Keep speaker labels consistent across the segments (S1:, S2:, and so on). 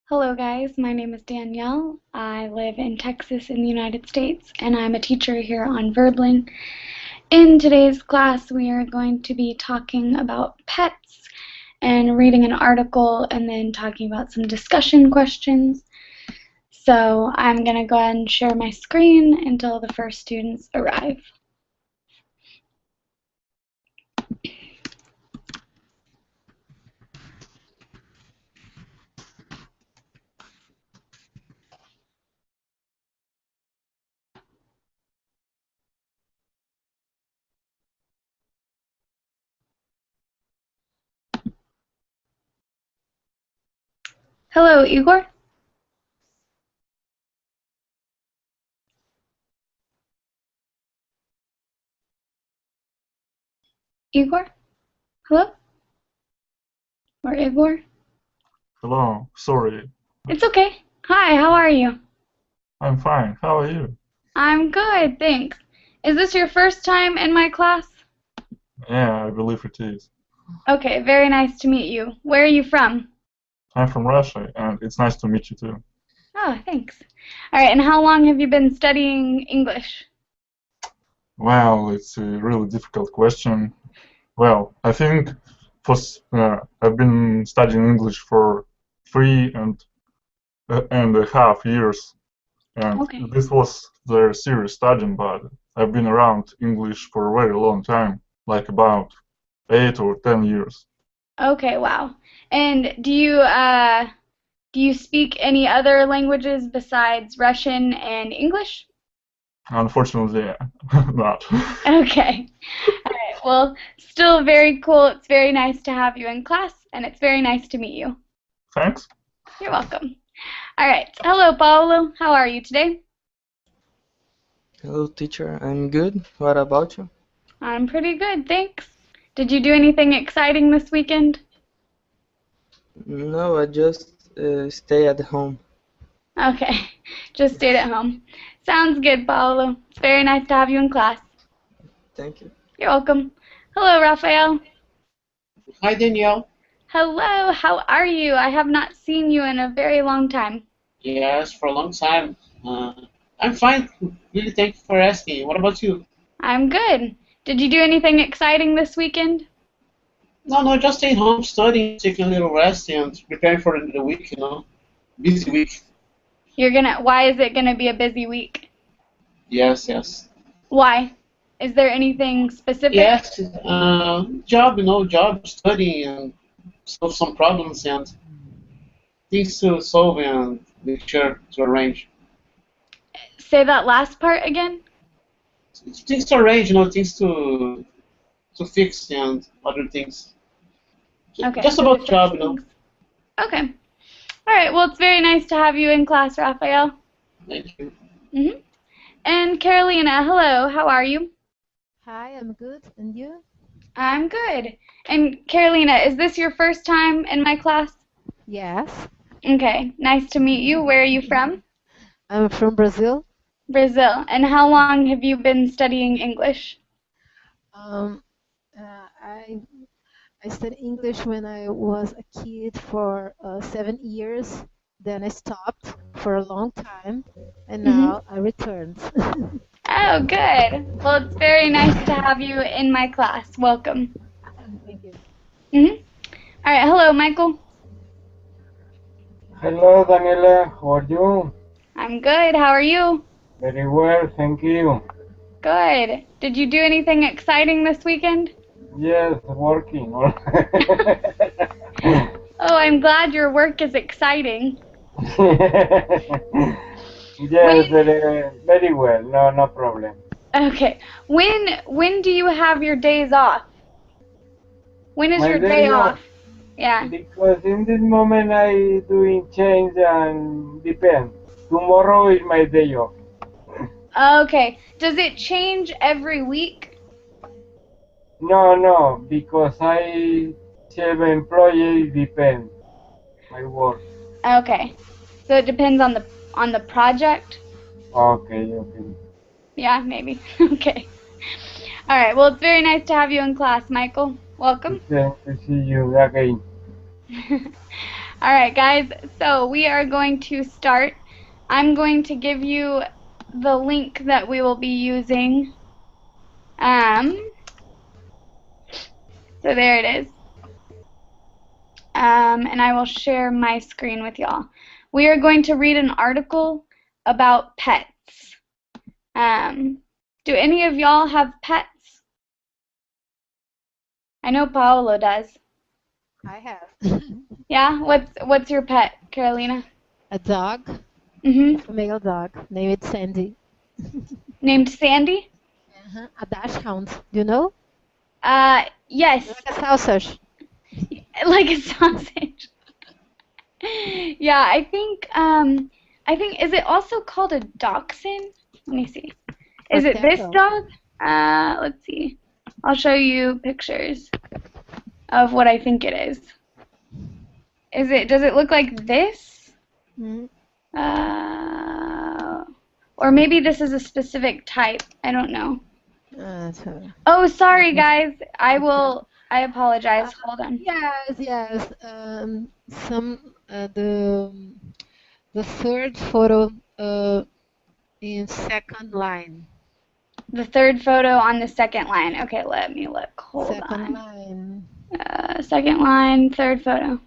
S1: Hello, guys. My name is Danielle. I live in Texas in the United States, and I'm a teacher here on Verbling. In today's class, we are going to be talking about pets and reading an article and then talking about some discussion questions. So I'm going to go ahead and share my screen until the first students arrive. Hello, Igor. Igor? Hello? Or Igor?
S2: Hello, sorry.
S1: It's okay. Hi, how are you?
S2: I'm fine. How are you?
S1: I'm good, thanks. Is this your first time in my class?
S2: Yeah, I believe it is.
S1: Okay, very nice to meet you. Where are you from?
S2: I'm from Russia, and it's nice to meet you too.
S1: Oh, thanks. All right, and how long have you been studying English?
S2: Well, it's a really difficult question. Well, I think I've been studying English for 3.5 years, and
S1: Okay.
S2: this was the serious studying, but I've been around English for a very long time, like about 8 or 10 years.
S1: Okay, wow. And do you speak any other languages besides Russian and English?
S2: Unfortunately, not.
S1: Okay. All right. Well, still very cool. It's very nice to have you in class, and it's very nice to meet you.
S2: Thanks.
S1: You're welcome. All right. Hello, Paulo. How are you today?
S3: Hello, teacher. I'm good. What about you?
S1: I'm pretty good, thanks. Did you do anything exciting this weekend?
S3: No, I just stay at home.
S1: Okay, just stayed at home. Sounds good, Paolo. It's very nice to have you in class.
S3: Thank you.
S1: You're welcome. Hello, Raphael.
S4: Hi, Danielle.
S1: Hello, how are you? I have not seen you in a very long time.
S4: Yes, for a long time. I'm fine. Really, thank you for asking. What about you?
S1: I'm good. Did you do anything exciting this weekend?
S4: No, no, just staying home, studying, taking a little rest, and preparing for the week. Busy week.
S1: Why is it gonna be a busy week?
S4: Yes, yes,
S1: Why? Is there anything specific?
S4: yes. Job, studying, and solve some problems and things to solve and make sure to arrange.
S1: Say that last part again.
S4: Things to arrange, things to fix and other things.
S1: Okay,
S4: Just
S1: so to
S4: about
S1: fix
S4: job.
S1: things. Okay. All right, well, it's very nice to have you in class, Raphael.
S4: Thank you.
S1: hmm And Carolina, hello, how are you?
S5: Hi, I'm good. And you?
S1: I'm good. And Carolina, is this your first time in my class?
S5: Yes.
S1: Okay, nice to meet you. Where are you from?
S5: I'm from Brazil.
S1: Brazil. And how long have you been studying English?
S5: Um, I studied English when I was a kid for 7 years. Then I stopped for a long time, and
S1: hmm
S5: now I returned.
S1: Oh, good. Well, it's very nice to have you in my class. Welcome.
S5: Thank you.
S1: hmm All right, hello, Michael.
S6: Hello, Daniela. How are you?
S1: I'm good. How are you?
S6: Very well, thank you.
S1: Good. Did you do anything exciting this weekend?
S6: Yes, working.
S1: Oh, I'm glad your work is exciting.
S6: Yes,
S1: When
S6: very well. No, no problem.
S1: Okay. When do you have your days off? When is
S6: My
S1: your day
S6: day off,
S1: off? Yeah.
S6: because in this moment I doing change and depend. Tomorrow is my day off.
S1: Okay. Does it change every week?
S6: No, no, because I have employee depend my work.
S1: Okay. So it depends on the project?
S6: Okay, okay.
S1: Yeah, maybe. Okay. All right. Well, it's very nice to have you in class, Michael. Welcome.
S6: It's to see you again.
S1: All right, guys. So we are going to start. I'm going to give you the link that we will be using. So there it is. And I will share my screen with y'all. We are going to read an article about pets. Do any of y'all have pets? I know Paolo does.
S5: I have
S1: Yeah? What's your pet, Carolina?
S5: a dog,
S1: Mm-hmm.
S5: a male dog named Sandy.
S1: Named Sandy?
S5: A dachshund. Do you know?
S1: Yes.
S5: Like a sausage.
S1: Like a sausage. Yeah, I think is it also called a dachshund? Let me see. Is it this dog? Let's see. I'll show you pictures of what I think it is. Does it look like this?
S5: Mm.
S1: Or maybe this is a specific type. I don't know.
S5: So,
S1: Oh, sorry guys. I apologize. Hold on.
S5: yes. The third photo in second line.
S1: The third photo on the second line. Okay, let me look. Hold
S5: Second
S1: on.
S5: line.
S1: Second line, third photo.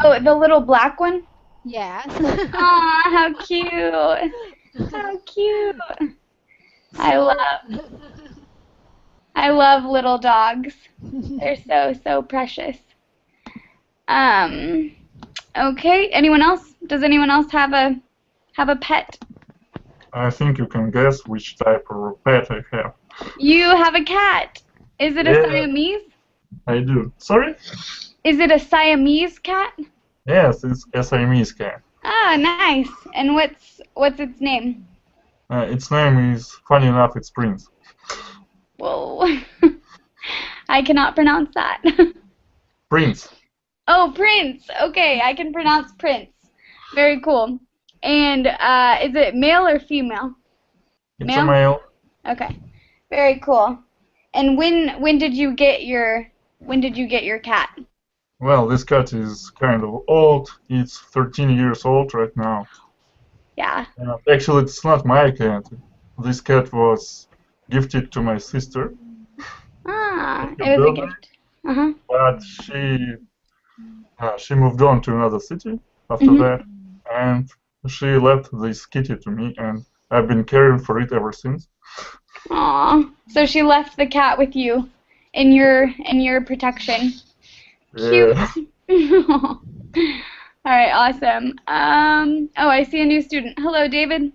S1: Oh, the little black one?
S5: Yes.
S1: Aw, how cute. How cute. I love little dogs. They're so precious. Okay, anyone else? Does anyone else have a pet?
S2: I think you can guess which type of pet I have.
S1: You have a cat. Is it a
S2: Yeah.
S1: Siamese?
S2: I do. Sorry?
S1: Is it a Siamese cat?
S2: Yes, it's a Siamese cat.
S1: Ah, nice. And what's its name?
S2: Its name is, funny enough, it's Prince.
S1: Whoa. I cannot pronounce that.
S2: Prince.
S1: Oh, Prince. Okay, I can pronounce Prince. Very cool. And is it male or female?
S2: It's a male.
S1: Okay. Very cool. And when did you get your cat?
S2: Well, this cat is kind of old. It's 13 years old right now.
S1: Yeah.
S2: Actually, it's not my cat. This cat was gifted to my sister.
S1: Ah, it was a gift. Uh-huh.
S2: But she moved on to another city after that, and she left this kitty to me, and I've been caring for it ever since.
S1: Aw. So she left the cat with you in your protection.
S2: Yeah.
S1: Cute. All right, awesome. Oh, I see a new student. Hello, David.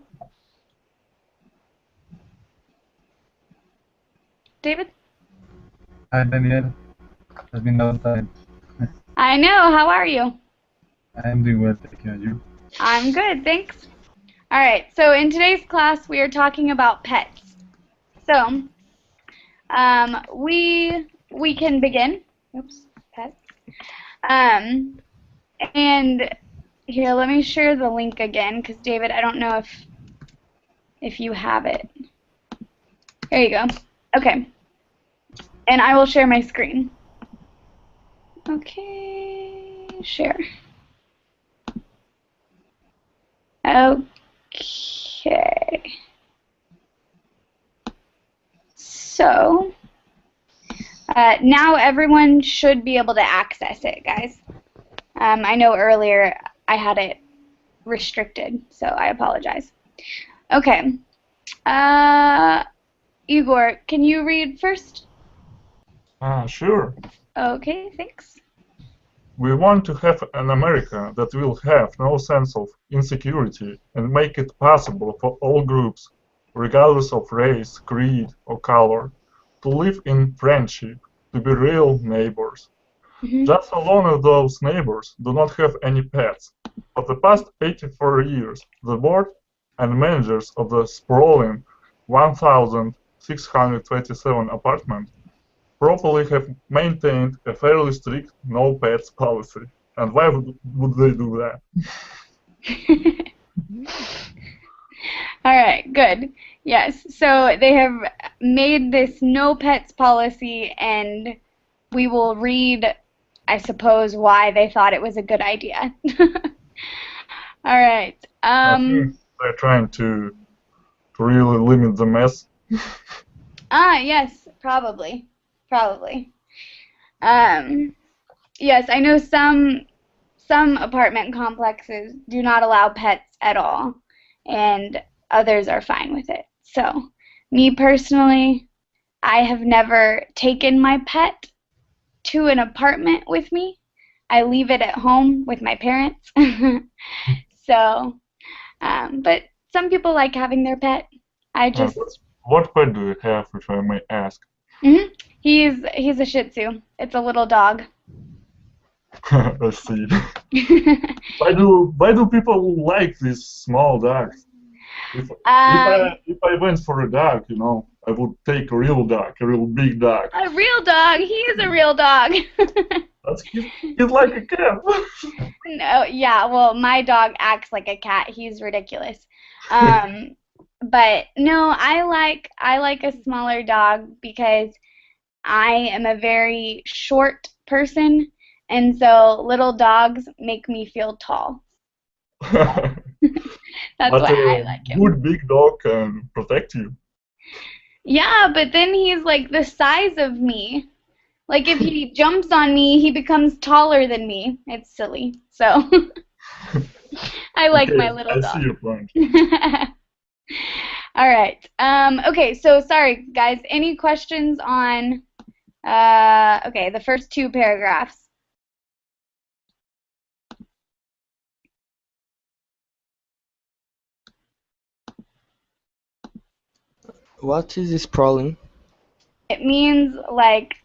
S1: David?
S7: Hi, Daniel. It's been a long time.
S1: I know. How are you?
S7: I'm doing well, thank you. And you?
S1: I'm good, thanks. All right, so in today's class, we are talking about pets. So, we can begin. Oops, pets. And here, let me share the link again, because David, I don't know if you have it. There you go. Okay. And I will share my screen. Okay, share. Okay. So, now everyone should be able to access it, guys. I know earlier I had it restricted, so I apologize. Okay. Igor, can you read first?
S2: Sure.
S1: Okay, thanks.
S2: We want to have an America that will have no sense of insecurity and make it possible for all groups, regardless of race, creed, or color, to live in friendship, to be real neighbors. Just so long as those neighbors do not have any pets. For the past 84 years, the board and managers of the sprawling 1,627 apartments probably have maintained a fairly strict no pets policy. And why would they do that?
S1: All right, good. Yes, so they have made this no pets policy, and we will read I suppose, why they thought it was a good idea. All right.
S2: I think they're trying to really limit the mess.
S1: Yes, probably. Yes, I know some apartment complexes do not allow pets at all, and others are fine with it. So, me personally, I have never taken my pet to an apartment with me. I leave it at home with my parents. So, but some people like having their pet. I just
S2: What pet do you have, if I may ask?
S1: He's a Shih Tzu. It's a little dog.
S2: I see. Why do people like these small dogs? If I went for a dog, I would take a real dog, a real big dog.
S1: A real dog. He is a real dog.
S2: He's like a cat.
S1: No, yeah. Well, my dog acts like a cat. He's ridiculous. But no, I like a smaller dog because I am a very short person, and so little dogs make me feel tall. That's
S2: But
S1: why I like him.
S2: a good big dog can protect you.
S1: Yeah, but then he's like the size of me. Like if he jumps on me, he becomes taller than me. It's silly. So I like my little dog.
S2: I see your point.
S1: All right. Okay, so sorry guys. Any questions on okay, the first two paragraphs?
S3: What is sprawling?
S1: It means like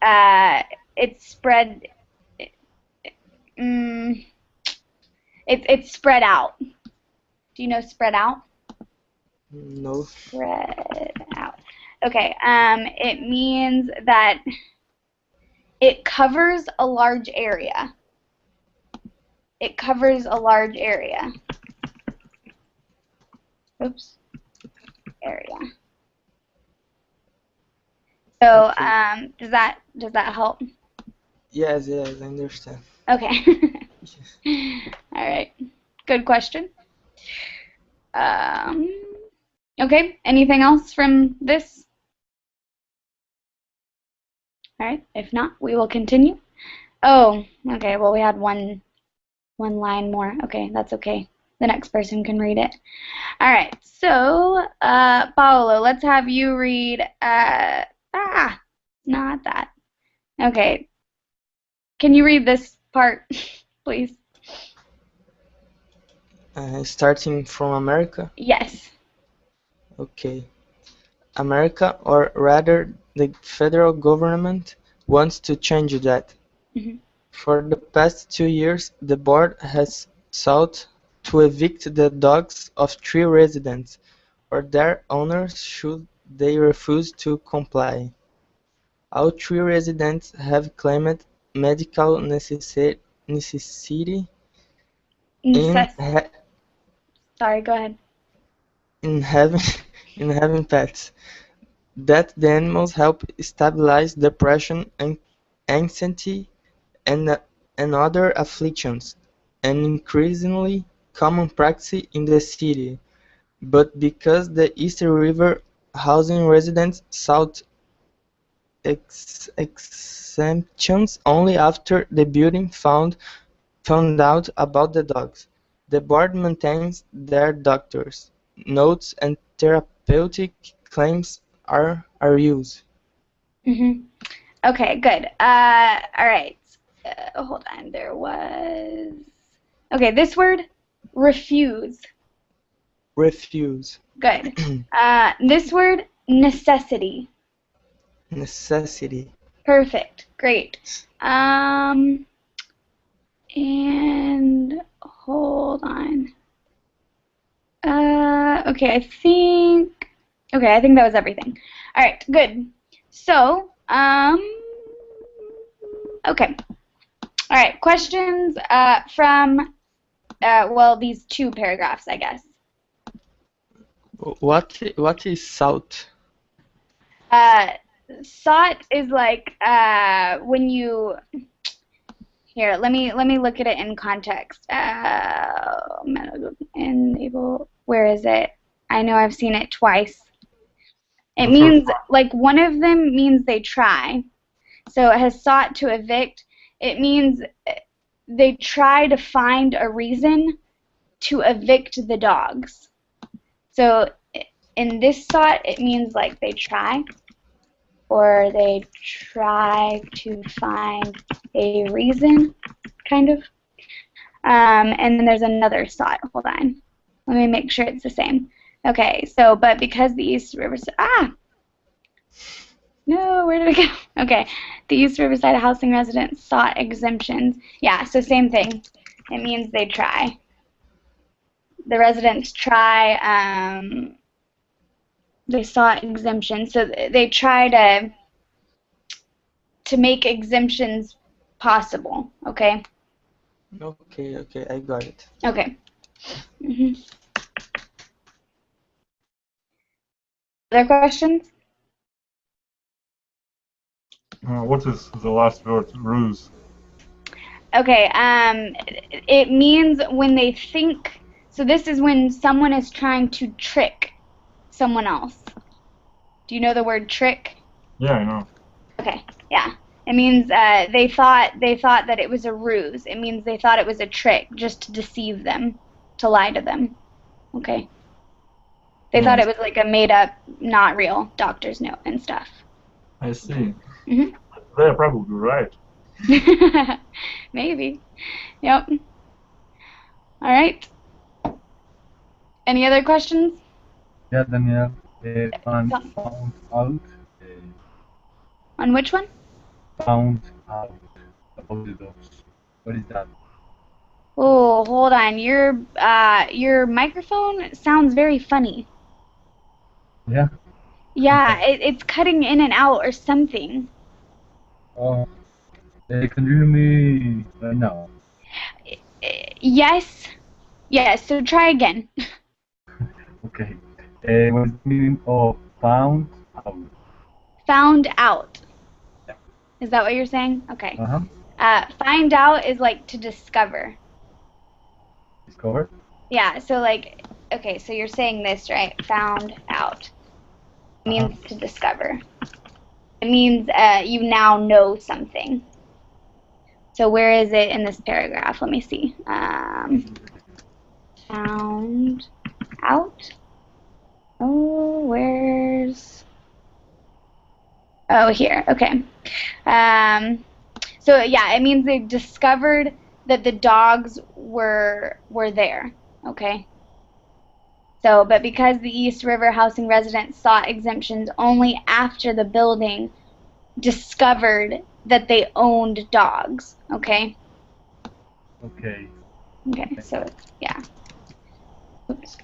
S1: it's spread. It's spread out. Do you know spread out?
S3: No.
S1: Spread out. Okay. It means that it covers a large area. It covers a large area. Oops. Area. So,
S3: Okay.
S1: does that help?
S3: Yes, I understand.
S1: Okay. All right. Good question. Okay. Anything else from this? All right. If not, we will continue. Oh, okay. Well, we had one line more. Okay, that's okay. The next person can read it. All right. So, Paolo, let's have you read. Not that. Okay. Can you read this part, please?
S3: Starting from America?
S1: Yes.
S3: Okay. America, or rather the federal government, wants to change that.
S1: Mm-hmm.
S3: For the past 2 years, the board has sought to evict the dogs of 3 residents, or their owners should they refuse to comply. All 3 residents have claimed medical necessity
S1: Sorry, go ahead.
S3: in having pets. That the animals help stabilize depression and anxiety and other afflictions, an increasingly common practice in the city. But because the East River housing residents sought exemptions only after the building found out about the dogs, the board maintains their doctors' notes and therapeutic claims are used.
S1: Mm-hmm. Okay, good. All right. Hold on. There was. Okay, this word, refuse.
S3: Refuse.
S1: Good. This word, necessity.
S3: Necessity.
S1: Perfect. Great. And hold on. Okay, I think that was everything. All right, good. So, okay. All right, questions from, well, these two paragraphs, I guess.
S3: What is sought?
S1: Sought is like when you Here, let me look at it in context. Enable. Where is it? I know I've seen it twice. It
S2: The first
S1: means like one of them means they try. So it has sought to evict. It means they try to find a reason to evict the dogs. So in this sought, it means like they try, or they try to find a reason, kind of. And then there's another sought. Hold on. Let me make sure it's the same. Okay, so, but because the East Riverside, no, where did it go? Okay, the East Riverside housing residents sought exemptions. Yeah, so same thing. It means they try. The residents try, they sought exemptions, so they try to make exemptions possible, okay?
S3: Okay, okay, I got it.
S1: Okay. Other questions?
S2: What is the last word? Ruse.
S1: Okay, it means when they think, so this is when someone is trying to trick someone else. Do you know the word trick?
S2: Yeah, I know.
S1: Okay, yeah. It means they thought that it was a ruse. It means they thought it was a trick just to deceive them, to lie to them. Okay. They thought it was like a made-up, not real doctor's note and stuff.
S2: I see.
S1: Mhm.
S2: They're probably right.
S1: Maybe. Yep. All right. Any other questions?
S7: Yeah, Daniel. Found out.
S1: On which one?
S7: Found out about the dogs. What is that?
S1: Oh, hold on. Your microphone sounds very funny.
S7: Yeah.
S1: Yeah, it's cutting in and out or something.
S7: Oh, can you hear me right now?
S1: Yes. Yes, so try again.
S7: Okay. What is the meaning of found out?
S1: Found out.
S7: Yeah.
S1: Is that what you're saying? Okay.
S7: Uh-huh.
S1: Find out is like to discover.
S7: Discover?
S1: Yeah, so like, okay, so you're saying this, right? Found out. It means to discover. It means you now know something. So where is it in this paragraph? Let me see. Found out. Oh, where's... Oh, here. Okay. So yeah, it means they discovered that the dogs were there. Okay. So, but because the East River housing residents sought exemptions only after the building discovered that they owned dogs. Okay.
S7: Okay.
S1: Okay. So it's, yeah. Oops.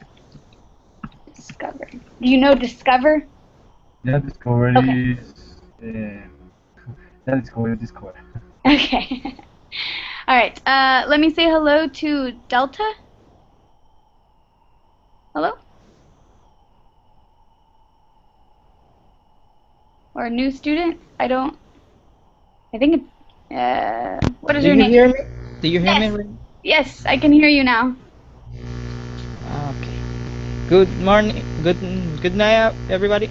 S1: Discover. Do you know discover?
S7: Yeah, discover
S1: Okay.
S7: is... yeah, discover.
S1: Okay. All right. Let me say hello to Delta. Hello? Or a new student? I think it, what is your name?
S8: Do you hear me? Do you hear
S1: Yes.
S8: me?
S1: Yes, I can hear you now.
S8: Okay. Good morning. Good night, everybody.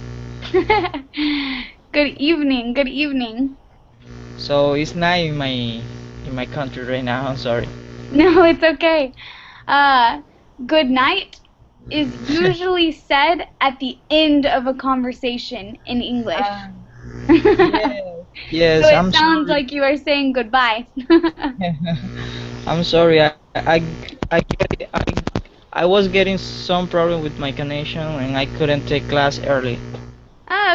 S1: Good evening. Good evening.
S8: So it's night in my country right now. I'm sorry.
S1: No, it's okay. Good night is usually said at the end of a conversation in English.
S8: Yes,
S1: So it
S8: I'm
S1: sounds
S8: sorry.
S1: like you are saying goodbye.
S8: I'm sorry. I was getting some problem with my connection and I couldn't take class early.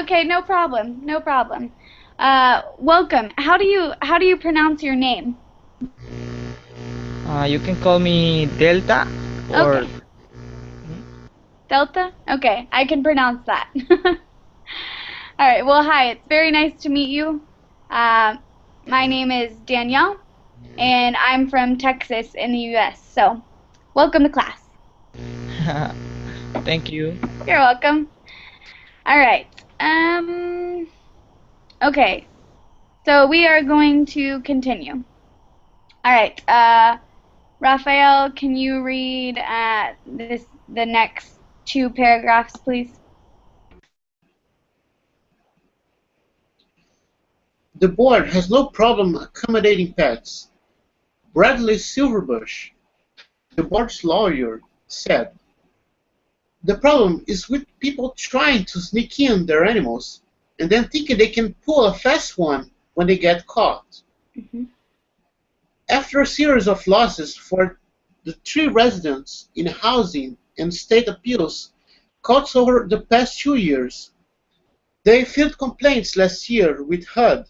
S1: Okay, no problem. No problem. Welcome. How do you pronounce your name?
S8: You can call me Delta or
S1: Okay. Delta? Okay, I can pronounce that. All right, well, hi, it's very nice to meet you. My name is Danielle, and I'm from Texas in the U.S., so welcome to class.
S8: Thank you.
S1: You're welcome. All right, okay, so we are going to continue. All right. Raphael, can you read the next two paragraphs, please?
S4: The board has no problem accommodating pets. Bradley Silverbush, the board's lawyer, said, "The problem is with people trying to sneak in their animals and then thinking they can pull a fast one when they get caught."
S1: Mm-hmm.
S4: After a series of losses for the 3 residents in housing and state appeals courts over the past 2 years, they filed complaints last year with HUD,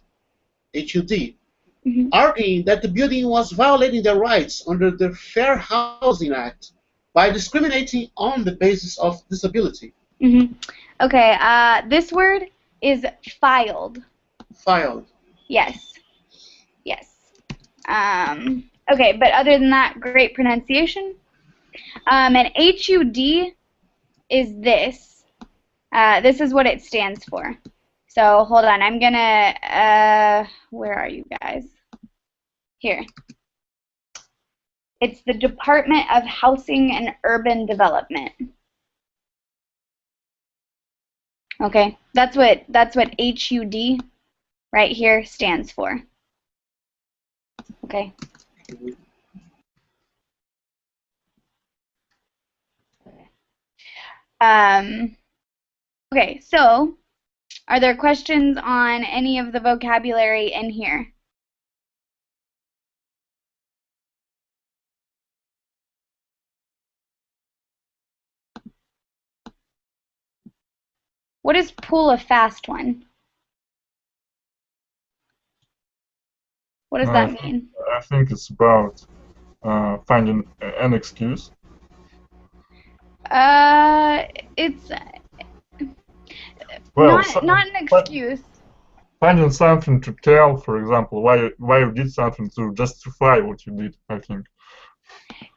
S1: Mm-hmm.
S4: arguing that the building was violating their rights under the Fair Housing Act by discriminating on the basis of disability.
S1: Mm-hmm. Okay, this word is filed.
S4: Filed.
S1: Yes. Yes. Okay, but other than that, great pronunciation. And HUD is this. This is what it stands for. So hold on, I'm gonna, where are you guys? Here. It's the Department of Housing and Urban Development. Okay, that's what HUD right here stands for. Okay. Okay, so are there questions on any of the vocabulary in here? What is pull a fast one? What does that mean?
S2: I think it's about finding an excuse.
S1: It's
S2: Well,
S1: not an excuse.
S2: Finding something to tell, for example, why you did something to justify what you did, I think.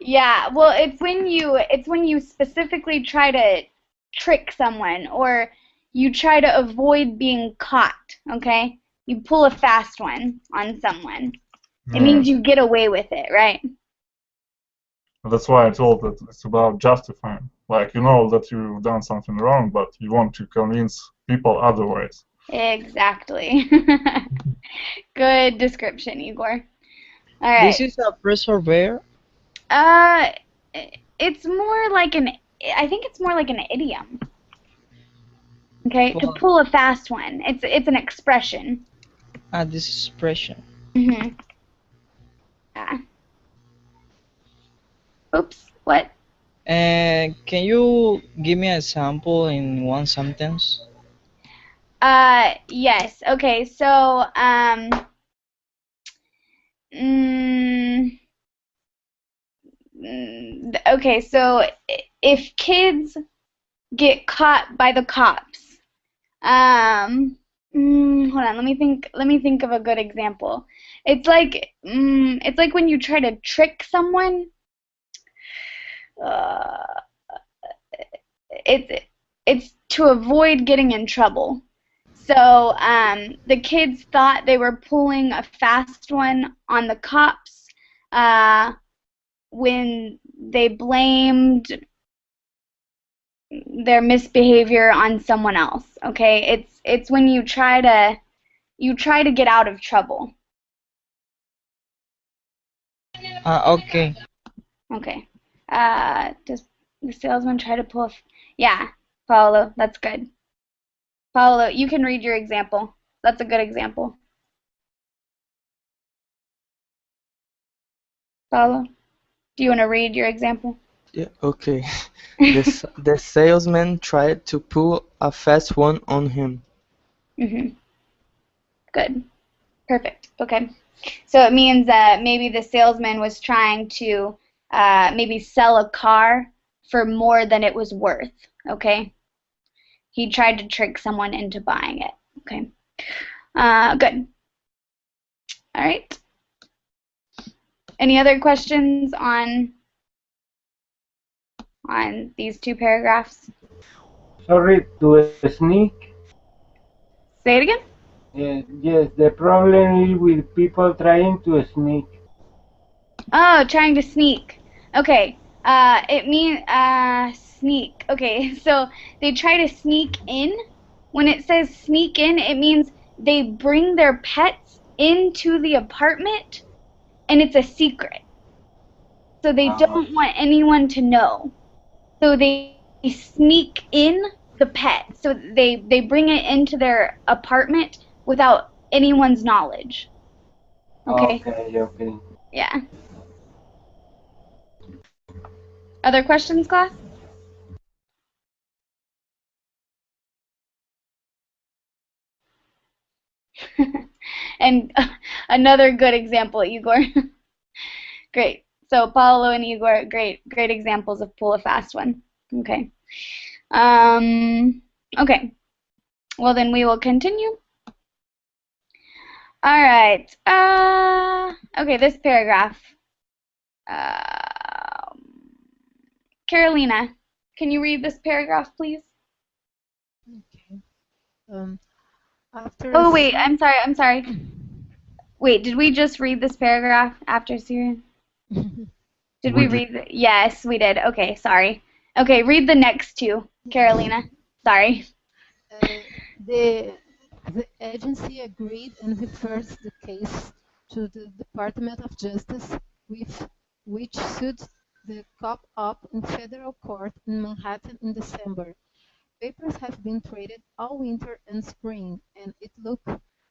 S1: Yeah, well, it's when you specifically try to trick someone or you try to avoid being caught, okay? You pull a fast one on someone. It means you get away with it, right?
S2: That's why I told that it's about justifying. Like, you know that you've done something wrong, but you want to convince people otherwise.
S1: Exactly. Good description, Igor. All right.
S8: This is a pressure bear?
S1: It's more like I think it's more like an idiom. Okay, to pull a fast one. It's an expression.
S8: This expression.
S1: Mm-hmm. Yeah. Oops, what?
S8: Can you give me an example in one sentence?
S1: Yes. Okay, so, okay, so if kids get caught by the cops, hold on, let me think of a good example. It's like when you try to trick someone. It's to avoid getting in trouble. So the kids thought they were pulling a fast one on the cops when they blamed their misbehavior on someone else. Okay, it's when you try to get out of trouble.
S8: Okay.
S1: Okay. Does the salesman try to pull a... Yeah, Paolo, that's good. Paolo, you can read your example. That's a good example. Paolo, do you want to read your example?
S3: Yeah, okay. The salesman tried to pull a fast one on him.
S1: Mm-hmm. Good. Perfect. Okay. So it means that maybe the salesman was trying to maybe sell a car for more than it was worth, okay? He tried to trick someone into buying it, okay? Good. All right. Any other questions on these two paragraphs?
S6: Sorry, to sneak.
S1: Say it again?
S6: Yes, the problem is with people trying to sneak.
S1: Oh, trying to sneak. Okay. It means sneak. Okay, so they try to sneak in. When it says sneak in, it means they bring their pets into the apartment and it's a secret. So they don't want anyone to know. So they sneak in the pet. So they bring it into their apartment without anyone's knowledge. Okay?
S6: Okay.
S1: Yeah. Other questions, class? And another good example, Igor. Great. So Paulo and Igor, great examples of pull a fast one. Okay. Okay. Well, then we will continue. All right. Okay, this paragraph. Carolina, can you read this paragraph, please?
S5: Okay. After
S1: Oh, wait, I'm sorry. Wait, did we just read this paragraph after Syrian? Did we read it? Yes, we did. Okay, sorry. Okay, read the next two, Carolina. Sorry.
S5: The agency agreed and refers the case to the Department of Justice, with which sued the co-op in federal court in Manhattan in December. Papers have been traded all winter and spring, and it looks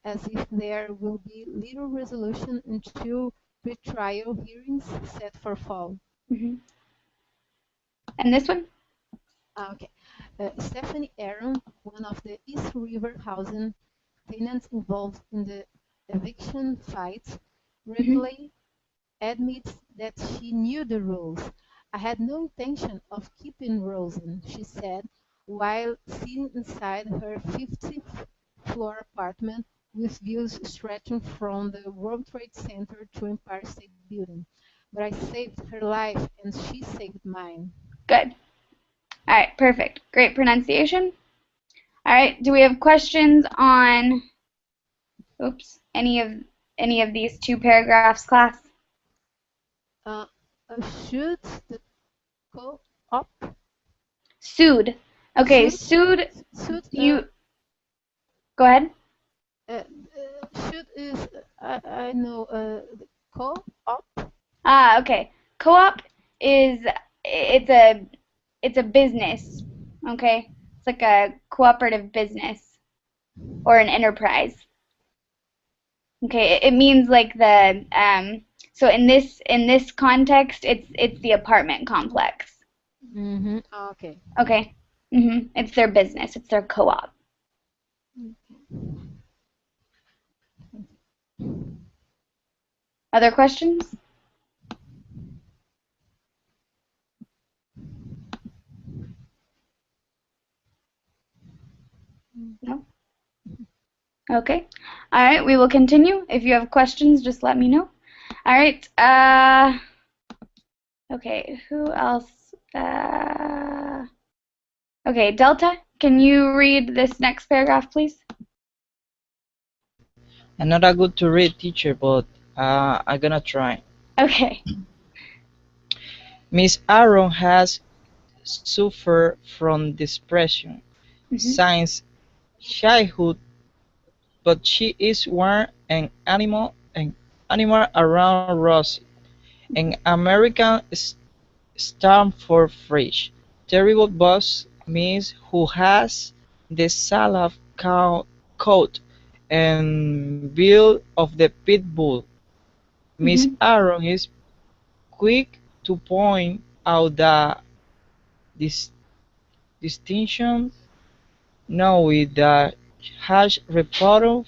S5: as if there will be little resolution until pre-trial hearings set for fall.
S1: And this one?
S5: Okay. Stephanie Aaron, one of the East River housing tenants involved in the eviction fight, readily admits that she knew the rules. I had no intention of keeping Rosen, she said, while sitting inside her 50th floor apartment with views stretching from the World Trade Center to Empire State Building. But I saved her life and she saved mine.
S1: Good. All right, perfect. Great pronunciation. All right, do we have questions on any of these two paragraphs, class?
S5: Should the co-op
S1: sued? Okay, sued. You go ahead.
S5: Should is I know the co-op.
S1: Okay. Co-op is it's a business. Okay, it's like a cooperative business or an enterprise. Okay, it means like the so in this context, it's the apartment complex.
S5: Okay.
S1: Okay. It's their business. It's their co-op. Other questions? No? Okay. All right, we will continue. If you have questions, just let me know. All right. Okay, who else? Okay, Delta, can you read this next paragraph, please?
S8: I'm not a good to read teacher, but I'm gonna try.
S1: Okay.
S8: Miss Aaron has suffered from depression since childhood, but she is an animal around Rosie, an American Stamford French terrible boss, Miss who has the salad coat and build of the pit bull. Miss Aaron is quick to point out the distinction, knowing that harsh report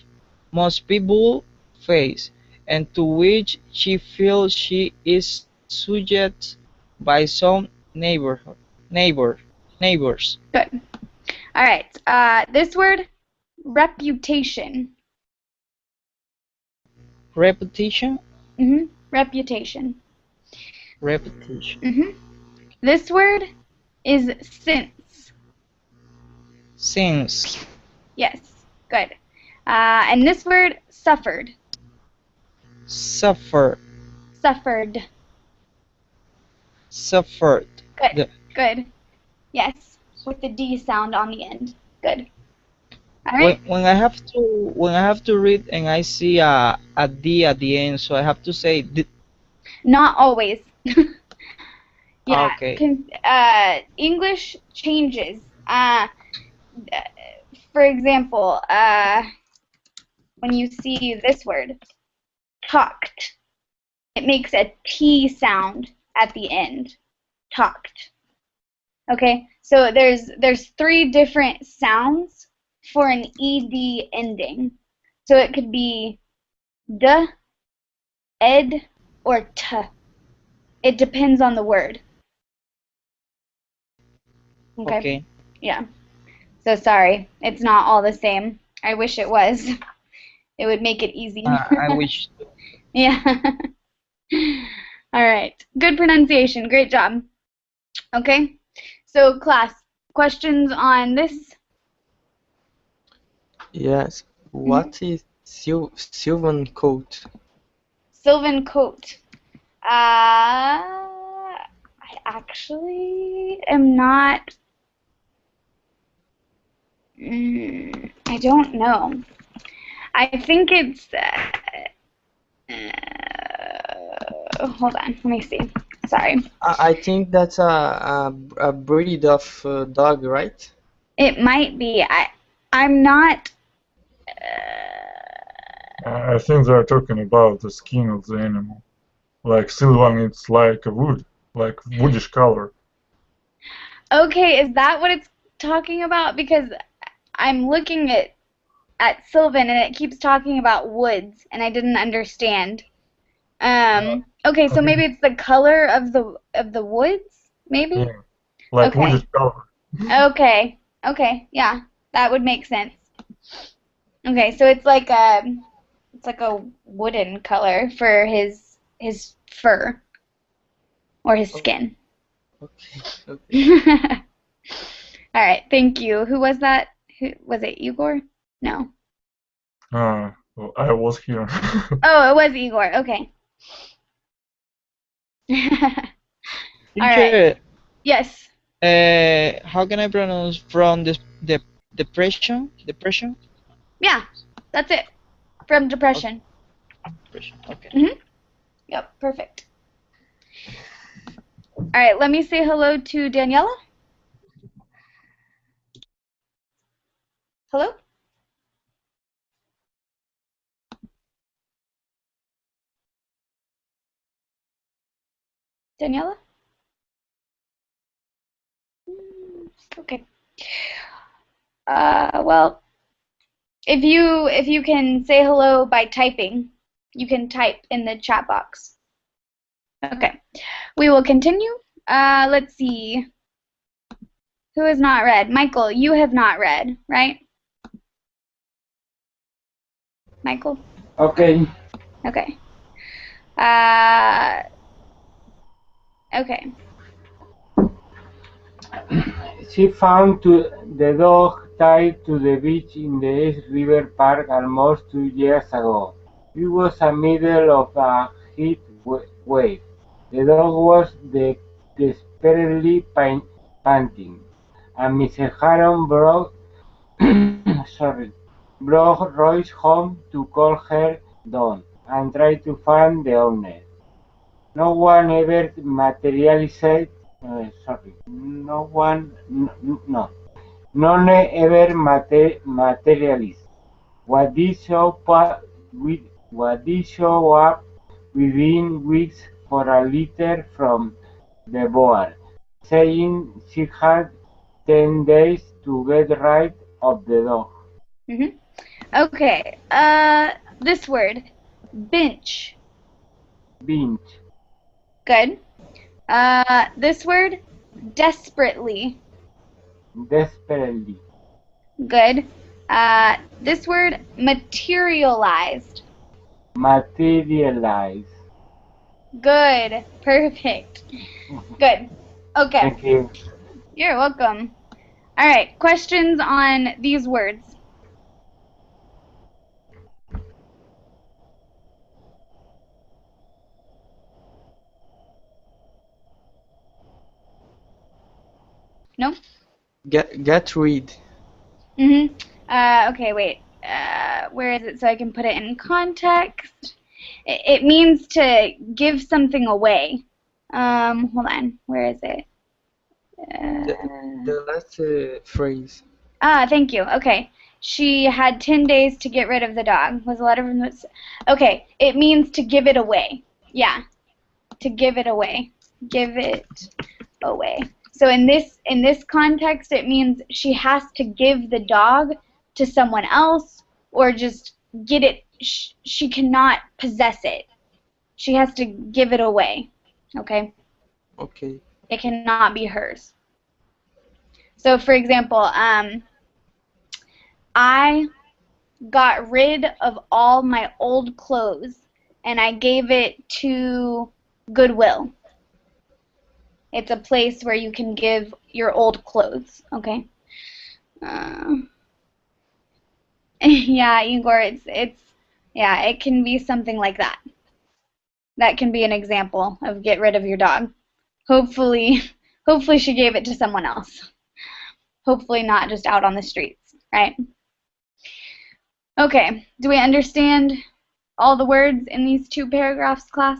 S8: most people face, and to which she feels she is subject by some neighbors.
S1: Good. All right. This word, reputation.
S8: Reputation?
S1: Reputation.
S8: Reputation.
S1: This word is since.
S8: Since.
S1: Yes. Good. And this word, suffered.
S8: Suffered.
S1: Suffered.
S8: Suffered.
S1: Good.
S8: The,
S1: Good. Yes. With the D sound on the end. Good. All right.
S8: when I have to read and I see a D at the end, so I have to say
S1: Not always. Yeah.
S8: okay.
S1: English changes. For example, when you see this word, talked, it makes a T sound at the end. Talked. Okay, so there's three different sounds for an ed ending. So it could be d, ed, or t. It depends on the word. Okay.
S8: Okay.
S1: Yeah. So sorry, it's not all the same. I wish it was. It would make it easy.
S8: I wish.
S1: Yeah. All right. Good pronunciation. Great job. Okay. So class, questions on this?
S3: Yes. What is Sylvan coat?
S1: Sylvan coat. I actually am not. I don't know. I think it's. Hold on. Let me see. Sorry.
S3: I think that's a breed of dog, right?
S1: It might be. I'm not.
S2: I think they're talking about the skin of the animal. Like Sylvan, it's like a wood, like woodish color.
S1: Okay, is that what it's talking about? Because I'm looking at Sylvan and it keeps talking about woods and I didn't understand. Okay, so
S2: Okay.
S1: maybe it's the color of the woods, maybe?
S2: Yeah, like
S1: Okay.
S2: woodish color.
S1: Okay. Okay. Yeah, that would make sense. Okay, so it's like a wooden color for his fur or his skin.
S3: Okay. Okay.
S1: All right, thank you. Who was that? Who was it? Igor? No.
S2: Well, I was here.
S1: Oh, it was Igor. Okay. All right.
S8: Teacher,
S1: Yes.
S8: how can I pronounce from the depression? Depression?
S1: Yeah. That's it. From depression.
S8: Depression. Okay.
S1: Mhm. Yep. Perfect. All right. Let me say hello to Daniela. Hello. Daniela. Okay. Well, if you can say hello by typing, you can type in the chat box. Okay. We will continue. Let's see. Who has not read? Michael, you have not read, right? Michael?
S6: Okay.
S1: Okay. Okay.
S6: She found the dog tied to the beach in the East River Park almost 2 years ago. It was a middle of a heat wave. The dog was desperately panting, and Mr. Haron brought Royce home to call her Dawn and try to find the owner. No one ever materialized. No one. No. None ever materialized. What did show up within weeks for a letter from the board, saying she had 10 days to get rid of the dog.
S1: Okay. This word, bench.
S6: Binge.
S1: Good. This word, desperately.
S6: Desperately.
S1: Good. This word, materialized.
S6: Materialize.
S1: Good. Perfect. Good. Okay.
S6: Thank you.
S1: You're welcome. All right. Questions on these words? No?
S3: Get rid.
S1: Mm-hmm. Okay, wait. Where is it so I can put it in context? It means to give something away. Hold on. Where is it?
S3: The last phrase.
S1: Thank you. Okay. She had 10 days to get rid of the dog. Was a letter from the... Okay, it means to give it away. Yeah, to give it away. Give it away. So in this context, it means she has to give the dog to someone else or just get it. She cannot possess it. She has to give it away. Okay?
S3: Okay.
S1: It cannot be hers. So for example, I got rid of all my old clothes and I gave it to Goodwill. It's a place where you can give your old clothes, okay? Yeah, Igor, yeah, it can be something like that. That can be an example of get rid of your dog. Hopefully she gave it to someone else. Hopefully not just out on the streets, right? Okay, do we understand all the words in these two paragraphs, class?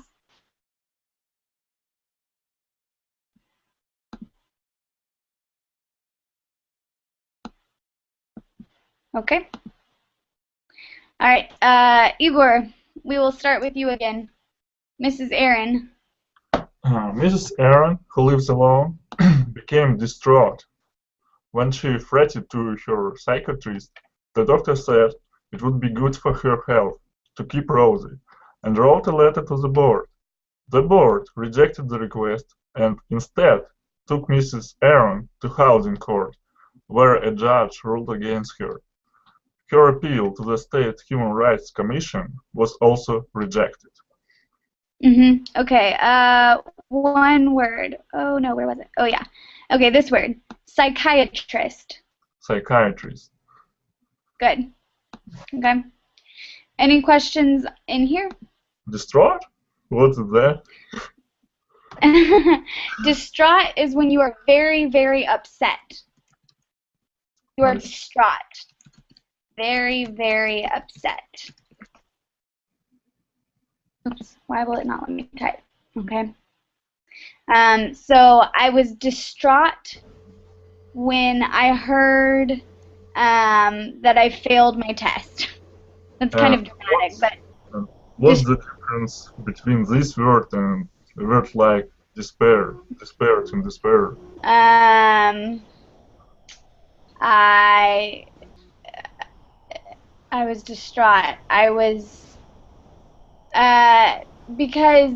S1: Okay. All right, Igor, we will start with you again. Mrs. Aaron.
S2: Mrs. Aaron, who lives alone, became distraught. When she fretted to her psychiatrist, the doctor said it would be good for her health to keep Rosie, and wrote a letter to the board. The board rejected the request and instead took Mrs. Aaron to housing court, where a judge ruled against her. Her appeal to the State Human Rights Commission was also rejected.
S1: Okay, one word. Oh no, where was it? Oh yeah. Okay, this word. Psychiatrist.
S2: Psychiatrist.
S1: Good. Okay. Any questions in here?
S2: Distraught? What is that?
S1: Distraught is when you are very, very upset. You are distraught. Very, very upset. Oops, why will it not let me type? Okay. So I was distraught when I heard that I failed my test. That's kind of dramatic, but...
S2: What's the difference between this word and a word like despair? Despair and despair.
S1: I was distraught. I was... because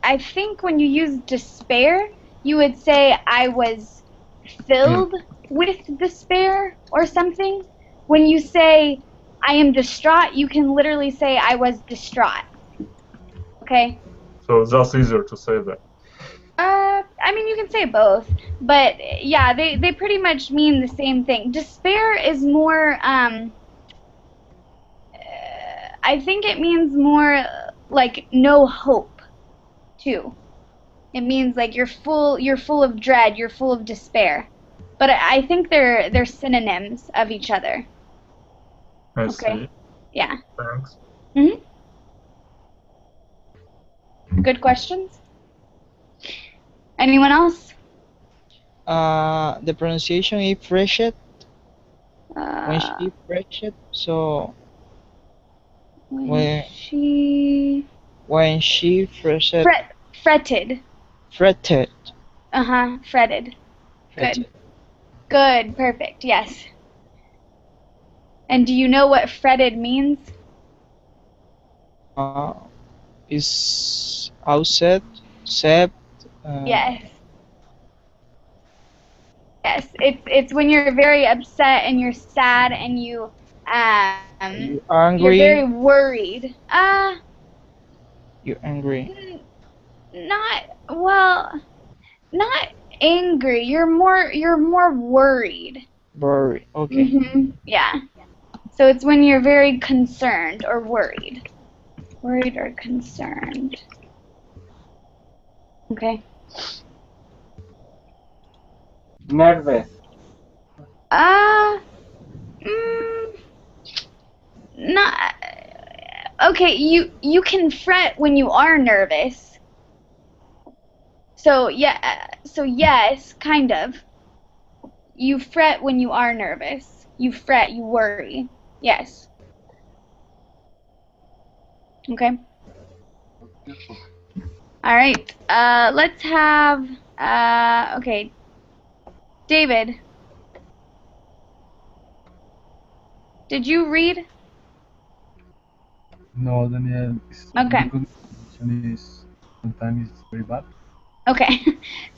S1: I think when you use despair, you would say I was filled with despair or something. When you say I am distraught, you can literally say I was distraught. Okay?
S2: So it's just easier to say that.
S1: I mean, you can say both, but yeah, they pretty much mean the same thing. Despair is more, I think it means more like no hope, too. It means like you're full of dread, you're full of despair. But I think they're synonyms of each other.
S2: I see.
S1: Yeah.
S2: Thanks.
S1: Good questions? Anyone else?
S8: The pronunciation is freshet. When
S1: Uh,
S8: she freshet, so
S1: when she
S8: freshet,
S1: fretted.
S8: fretted.
S1: Fretted. Good. Good, perfect, yes. And do you know what fretted means?
S8: Is upset, sad.
S1: Yes. Yes, it's when you're very upset and you're sad and you
S8: You're angry.
S1: You're very worried.
S8: You're angry.
S1: Not angry. You're more worried.
S8: Worried. Okay.
S1: Yeah. So it's when you're very concerned or worried. Worried or concerned. Okay.
S6: Nervous.
S1: Mm, not. Okay, you can fret when you are nervous. So yeah, so yes, kind of. You fret when you are nervous. You fret, you worry. Yes. Okay. All right. Let's have. Okay. David. Did you read?
S7: No, Daniel,
S1: Okay.
S7: because the connection is sometimes it's very bad.
S1: Okay.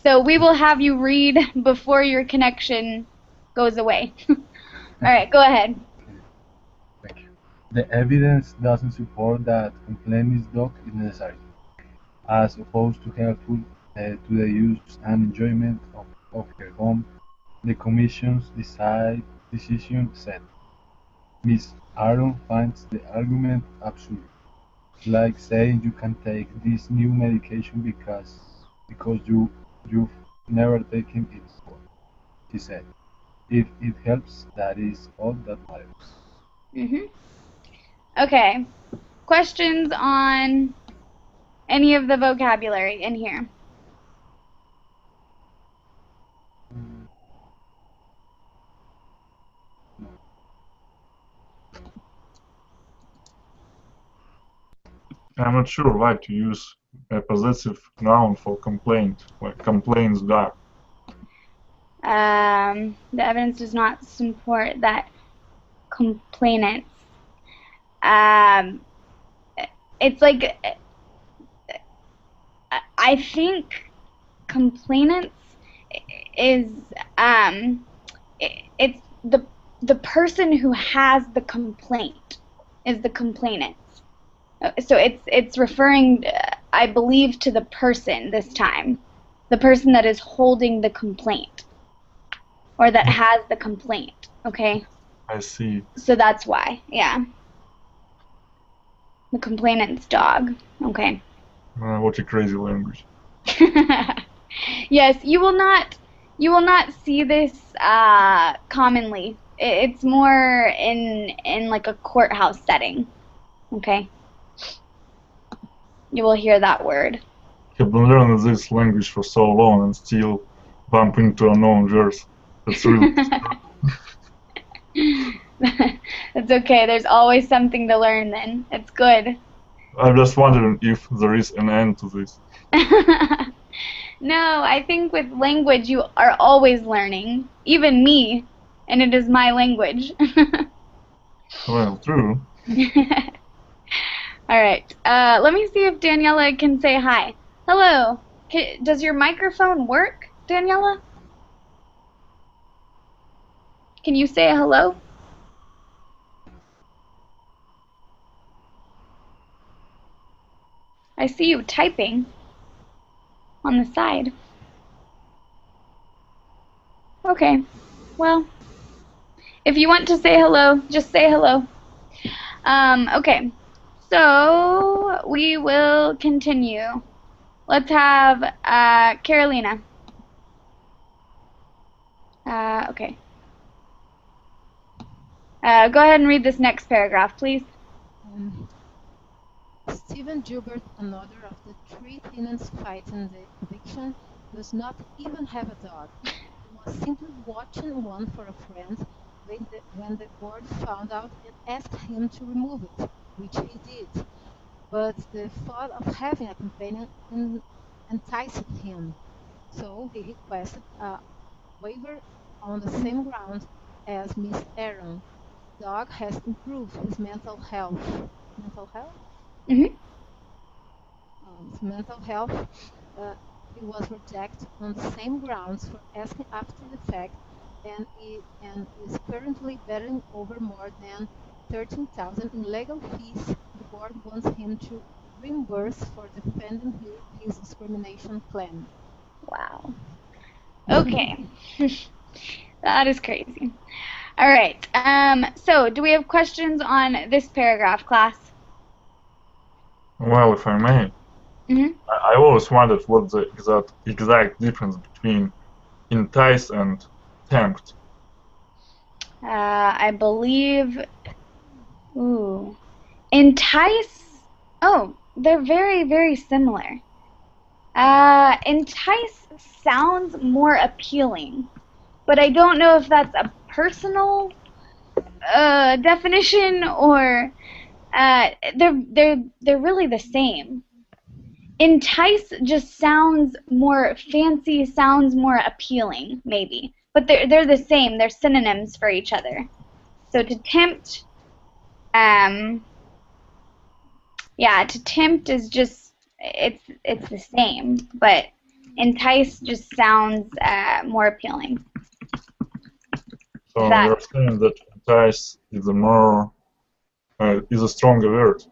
S1: So we will have you read before your connection goes away. All right. Go ahead.
S7: Thank you. The evidence doesn't support that complaining dog is necessary, as opposed to helpful to the use and enjoyment of her home. The Commission's decision said. Miss Aaron finds the argument absurd. It's like saying you can take this new medication because you've never taken it before, she said. If it helps, that is all that matters.
S1: Okay. Questions on any of the vocabulary in here?
S2: I'm not sure why to use a possessive noun for complaint, like complains dog.
S1: The evidence does not support that complainants. It's like I think complainants is it's the person who has the complaint is the complainant. So it's referring, I believe, to the person this time, the person that is holding the complaint, or that has the complaint. Okay.
S2: I see.
S1: So that's why, yeah. The complainant's dog. Okay.
S2: What a crazy language.
S1: Yes, you will not see this commonly. It's more in like a courthouse setting. Okay. You will hear that word.
S2: I've been learning this language for so long and still bump into unknown words. That's really
S1: That's okay. There's always something to learn then. It's good.
S2: I'm just wondering if there is an end to this.
S1: No, I think with language you are always learning. Even me. And it is my language.
S2: Well, true.
S1: Alright. Let me see if Daniela can say hi. Hello. Does your microphone work, Daniela? Can you say hello? I see you typing on the side. Okay. Well, if you want to say hello, just say hello. Okay. So we will continue. Let's have Carolina. Okay. Go ahead and read this next paragraph, please.
S5: Stephen Gilbert, another of the three tenants fighting the eviction, does not even have a dog. He was simply watching one for a friend when the board found out and asked him to remove it, which he did. But the thought of having a companion enticed him, so he requested a waiver on the same ground as Miss Aaron. Dog has improved his mental health. Mental health?
S1: Mm-hmm.
S5: His mental health. He was rejected on the same grounds for asking after the fact, and is currently bearing over more than 13,000 in legal fees. The board wants him to reimburse for defending his discrimination claim.
S1: Wow. Okay. That is crazy. All right. So, do we have questions on this paragraph, class?
S2: Well, if I may.
S1: Mm-hmm.
S2: I always wondered what the exact difference between entice and tempt?
S1: I believe. Ooh. Entice. Oh, they're very, very similar. Entice sounds more appealing, but I don't know if that's a personal definition or they're really the same. Entice just sounds more fancy, sounds more appealing, maybe, but they're the same. They're synonyms for each other. So to tempt, yeah, to tempt is just it's the same, but entice just sounds more appealing.
S2: So
S1: That
S2: you're saying that entice is a more is a stronger word.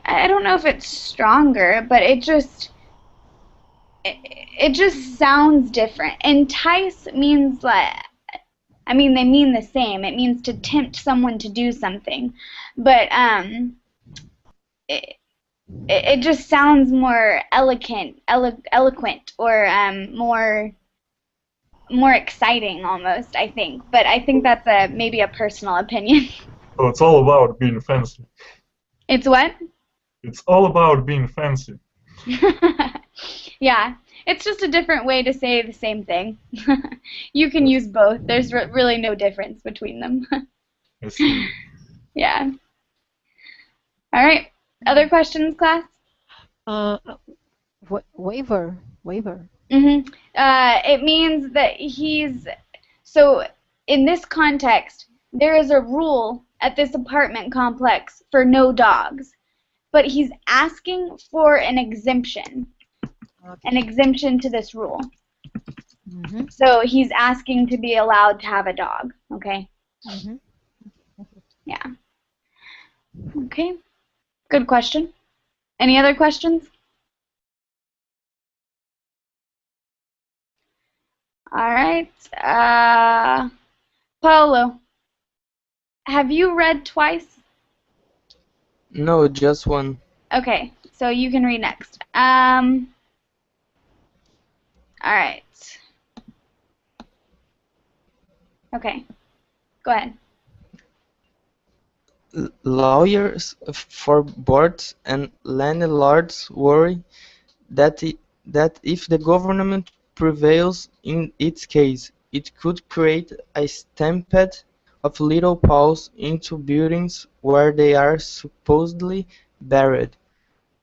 S1: I don't know if it's stronger, but it just sounds different. Entice means like, I mean, they mean the same. It means to tempt someone to do something, but it just sounds more eloquent, or more exciting almost, I think. But I think that's maybe a personal opinion.
S2: So it's all about being fancy.
S1: It's what?
S2: It's all about being fancy.
S1: Yeah, it's just a different way to say the same thing. You can use both. There's really no difference between them.
S2: I see.
S1: Yeah. All right. Other questions, class?
S5: Waiver.
S1: Mm-hmm. It means that so in this context, there is a rule at this apartment complex for no dogs, but he's asking for an exemption.
S5: Okay.
S1: An exemption to this rule.
S5: Mm-hmm.
S1: So he's asking to be allowed to have a dog, okay?
S5: Mm-hmm.
S1: Yeah. Okay. Good question. Any other questions? All right. Paulo, have you read twice?
S3: No, just one.
S1: Okay, so you can read next. All right. Okay, go ahead.
S3: Lawyers for boards and landlords worry that if the government prevails in its case, it could create a stampede of little paws into buildings where they are supposedly buried.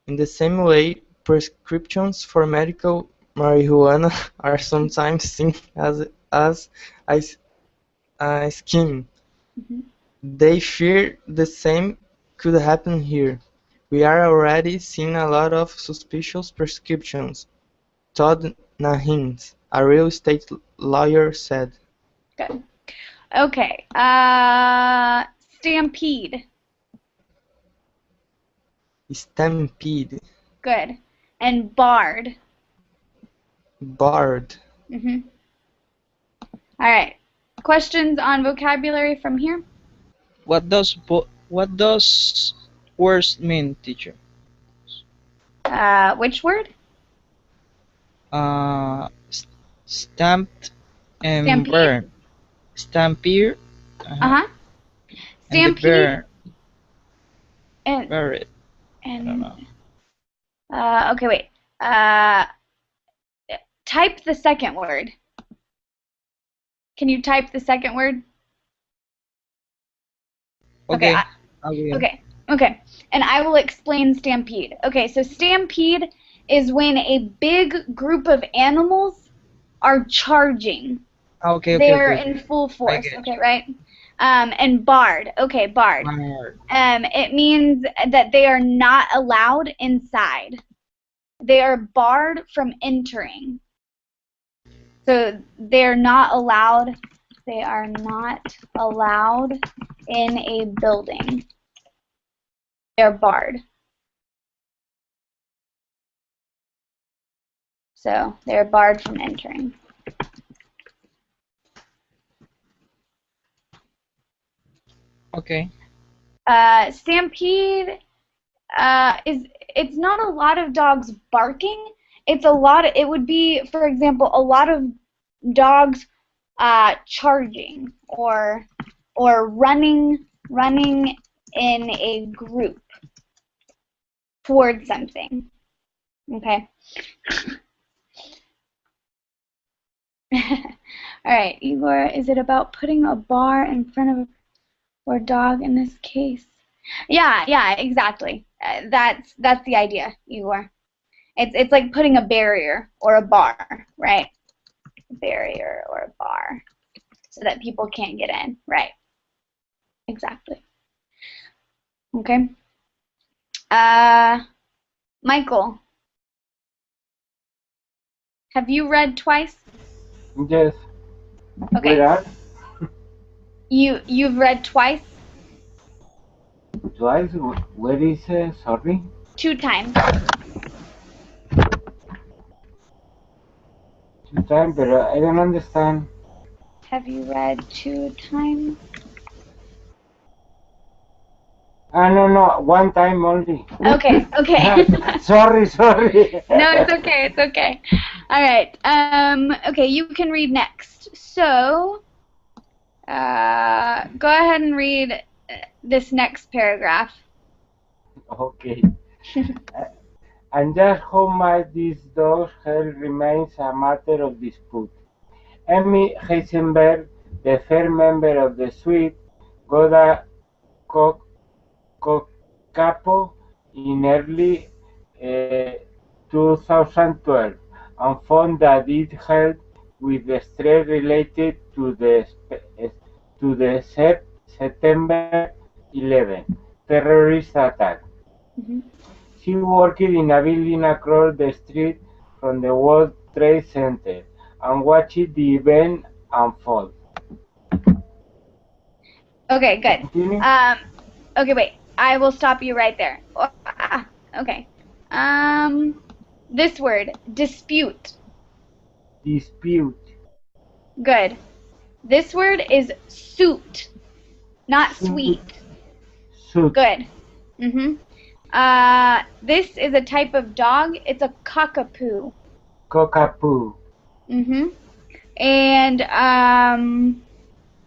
S3: In the same way, prescriptions for medical marijuana are sometimes seen as a scheme.
S1: Mhm.
S3: They fear the same could happen here. We are already seeing a lot of suspicious prescriptions, Todd Nahins, a real estate lawyer, said.
S1: Good. Okay. Stampede.
S3: Stampede.
S1: Good. And barred.
S3: Barred.
S1: Mhm. All right. Questions on vocabulary from here?
S8: What does worst mean, teacher?
S1: Which word?
S8: Stamped and
S1: Stampede.
S8: burn. Stampede
S1: Uh-huh.
S8: and the
S1: Stampede
S8: burn.
S1: and
S8: Buried. I don't know.
S1: okay, wait. Type the second word. Can you type the second word?
S8: Okay.
S1: Okay.
S8: I will.
S1: Okay. And I will explain stampede. Okay, so stampede is when a big group of animals are charging.
S8: Okay.
S1: They are
S8: Okay.
S1: in full
S8: I
S1: force.
S8: get it.
S1: Okay, right? And barred. Okay, barred.
S8: Barred.
S1: It means that they are not allowed inside. They are barred from entering. So they're not allowed. They are not allowed in a building. They're barred. So they're barred from entering.
S8: Okay.
S1: Stampede is it's not a lot of dogs barking. It's a lot of, it would be, for example, a lot of dogs charging or running in a group towards something. Okay. All right, Igor, is it about putting a bar in front of or dog in this case? Yeah, exactly. That's the idea, Igor. It's like putting a barrier or a bar, right? A barrier or a bar so that people can't get in, right? Exactly. Okay. Michael, have you read twice?
S6: Yes.
S1: Okay.
S6: Where are?
S1: You've read twice?
S6: Twice? Where is sorry?
S1: 2 times.
S6: 2 times, but I don't understand.
S1: Have you read 2 times?
S6: No, 1 time only.
S1: Okay.
S6: Sorry.
S1: No, it's okay. All right. Okay, you can read next. So, go ahead and read this next paragraph.
S6: Okay. And just how much this dog's health remains a matter of dispute. Emmy Heisenberg, the third member of the suite, got a capo in early 2012 and found that it helped with the stress related to the September 11 terrorist attack. She worked in a building across the street from the World Trade Center and watched the event unfold.
S1: Okay, good.
S6: Continue.
S1: Okay, wait. I will stop you right there. Okay. This word, dispute.
S6: Dispute.
S1: Good. This word is suit, not sweet.
S6: Suit.
S1: Good. This is a type of dog. It's a cockapoo.
S6: Cockapoo.
S1: And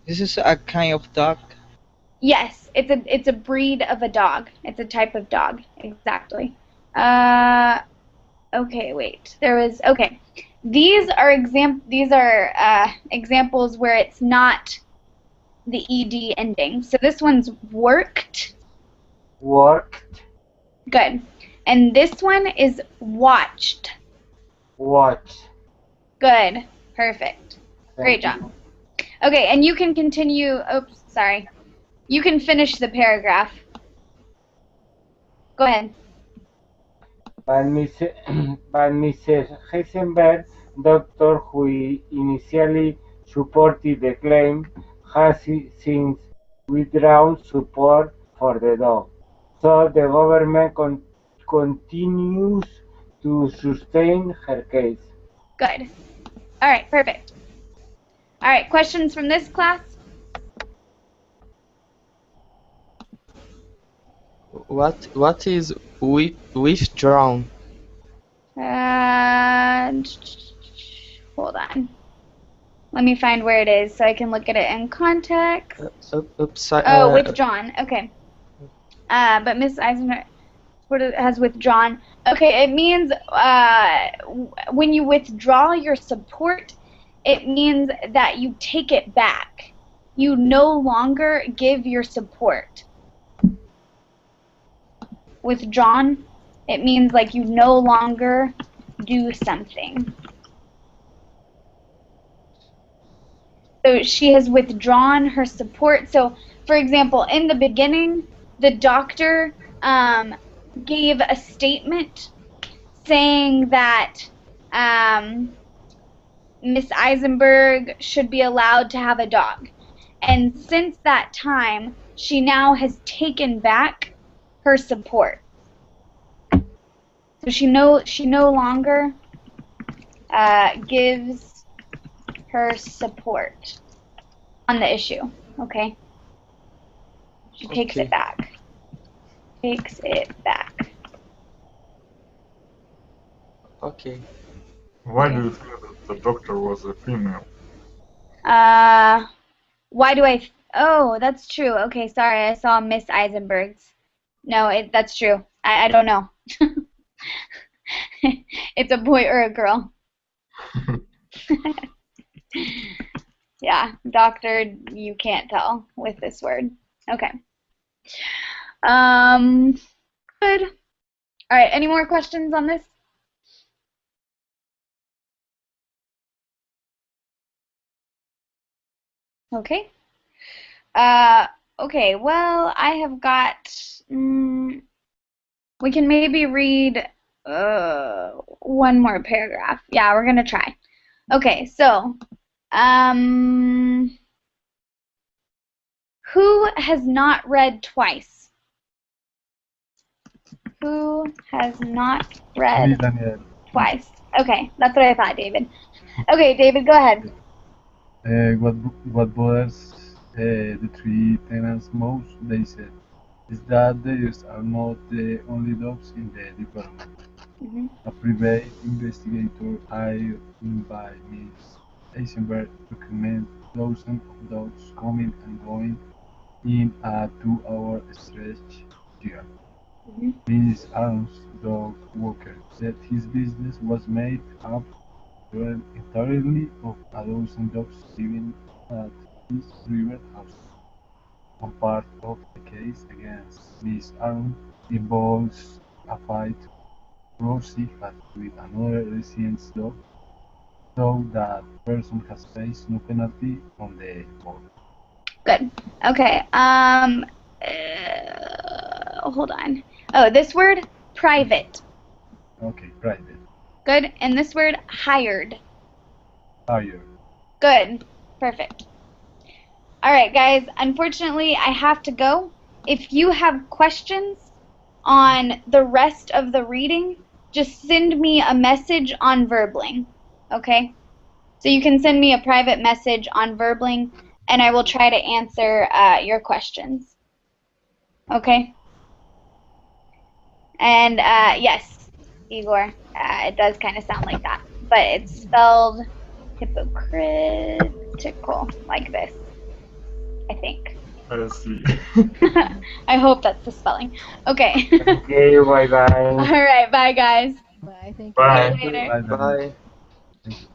S8: This is a kind of dog.
S1: yes, it's a breed of a dog. It's a type of dog. Exactly. Okay, wait. Okay. These are examples where it's not the ed ending. So this one's worked.
S6: Worked.
S1: Good. And this one is watched.
S6: Watched.
S1: Good. Perfect. Great
S6: Thank
S1: job. Okay, and you can continue. Oops, sorry. You can finish the paragraph. Go ahead.
S6: But Mrs. Heisenberg, doctor who initially supported the claim, has since withdrawn support for the dog. So the government continues to sustain her case.
S1: Good. All right, perfect. All right, questions from this class?
S3: What is withdrawn?
S1: Hold on. Let me find where it is so I can look at it in context. Withdrawn. Okay. But Miss Eisenberg has withdrawn. Okay, it means when you withdraw your support, it means that you take it back. You no longer give your support. Withdrawn, it means like you no longer do something. So she has withdrawn her support. So, for example, in the beginning, the doctor gave a statement saying that Miss Eisenberg should be allowed to have a dog. And since that time, she now has taken back her support. So she no longer gives her support on the issue, okay? She takes it back. takes it back.
S3: Okay.
S2: Why
S1: Okay.
S2: do you think that the doctor was a female?
S1: Why do I? Oh, that's true. Okay, sorry, I saw Miss Eisenberg's. No, that's true. I don't know. It's a boy or a girl. Yeah, doctor, you can't tell with this word. Okay. Good. All right, any more questions on this? Okay. Okay, well, I have got, we can maybe read one more paragraph. Yeah, we're going to try. Okay, so, who has not read twice? Who has not
S7: Me,
S1: read
S7: Daniel.
S1: twice? Okay, that's what I thought, David. Okay, David, go ahead.
S7: What bothers the three tenants most, they said, is that theirs are not the only dogs in the department.
S1: Mhm.
S7: A private investigator hired by Miss Eisenberg documented dozens of dogs coming and going in a 2-hour stretch here.
S1: Mhm.
S7: Miss Arons, dog walker, said his business was made up entirely of a dozen dogs living at his private house. One part of the case against Miss Aron involves a fight Rosie had with another resident's dog, though that person has faced no penalty from the court.
S1: Good. Okay. Hold on. Oh, this word, private.
S7: Okay, private.
S1: Good. And this word, hired.
S7: Higher.
S1: Good. Perfect. All right, guys. Unfortunately, I have to go. If you have questions on the rest of the reading, just send me a message on Verbling. Okay? So you can send me a private message on Verbling, and I will try to answer your questions. Okay? And yes, Igor, it does kind of sound like that, but it's spelled hypocritical, like this, I think.
S2: I see.
S1: I hope that's the spelling. Okay.
S6: Okay, bye bye.
S1: All right, bye guys.
S5: Bye. Thank you.
S1: See
S2: Bye.
S1: you later.
S7: Bye, Daniel.
S3: Bye.
S7: Thank you.